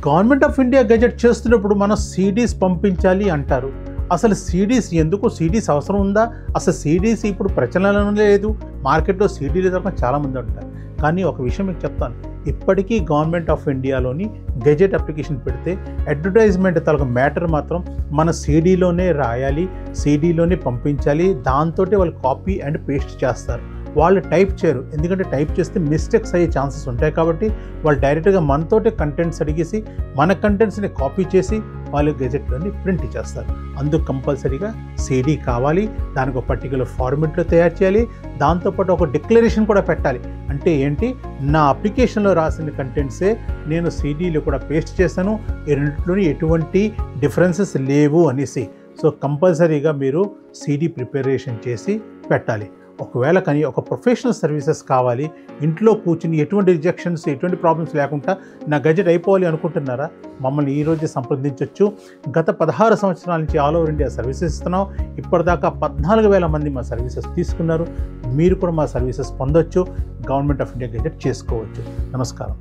Government of India gazette చేస్తున్నప్పుడు మనం CDs పంపించాలి అంటారు. అసలు సీడీస్ ఎందుకు? సీడీస్ అవసరం ఉందా? అసలు సీడీస్ ఇప్పుడు ప్రచలనంలో లేదు. మార్కెట్లో సీడీలు దొరకడం చాలామంది ఉంటారు. కానీ ఒక విషయం మీకు చెప్తాను, ఇప్పటికీ గవర్నమెంట్ ఆఫ్ ఇండియాలోని గెజెట్ అప్లికేషన్ పెడితే అడ్వర్టైజ్మెంట్ తాలూకు మ్యాటర్ మాత్రం మన సీడీలోనే రాయాలి, సీడీలోనే పంపించాలి. దాంతో వాళ్ళు కాపీ అండ్ పేస్ట్ చేస్తారు. వాళ్ళు టైప్ చేయరు, ఎందుకంటే టైప్ చేస్తే మిస్టేక్స్ అయ్యే ఛాన్సెస్ ఉంటాయి. కాబట్టి వాళ్ళు డైరెక్ట్గా మనతోటే కంటెంట్స్ అడిగేసి మన కంటెంట్స్ని కాపీ చేసి వాళ్ళు గెజెట్లోని ప్రింట్ చేస్తారు. అందుకు కంపల్సరీగా సీడీ కావాలి, దానికి ఒక పర్టికులర్ ఫార్మెట్లో తయారు చేయాలి. దాంతోపాటు ఒక డిక్లరేషన్ కూడా పెట్టాలి. అంటే ఏంటి, నా అప్లికేషన్లో రాసిన కంటెంట్సే నేను సీడీలో కూడా పేస్ట్ చేశాను, ఈ రెండింటిలోని ఎటువంటి డిఫరెన్సెస్ లేవు అనేసి. సో కంపల్సరీగా మీరు సీడీ ప్రిపరేషన్ చేసి పెట్టాలి. ఒకవేళ కానీ ఒక ప్రొఫెషనల్ సర్వీసెస్ కావాలి, ఇంట్లో కూర్చుని ఎటువంటి రిజెక్షన్స్, ఎటువంటి ప్రాబ్లమ్స్ లేకుండా నా గెజెట్ అయిపోవాలి అనుకుంటున్నారా? మమ్మల్ని ఈరోజే సంప్రదించవచ్చు. గత 16 సంవత్సరాల నుంచి ఆల్ ఓవర్ ఇండియా సర్వీసెస్ ఇస్తున్నాం. ఇప్పటిదాకా 14,000 మంది మా సర్వీసెస్ తీసుకున్నారు. మీరు కూడా మా సర్వీసెస్ పొందొచ్చు, గవర్నమెంట్ ఆఫ్ ఇండియా గెజెట్ చేసుకోవచ్చు. నమస్కారం.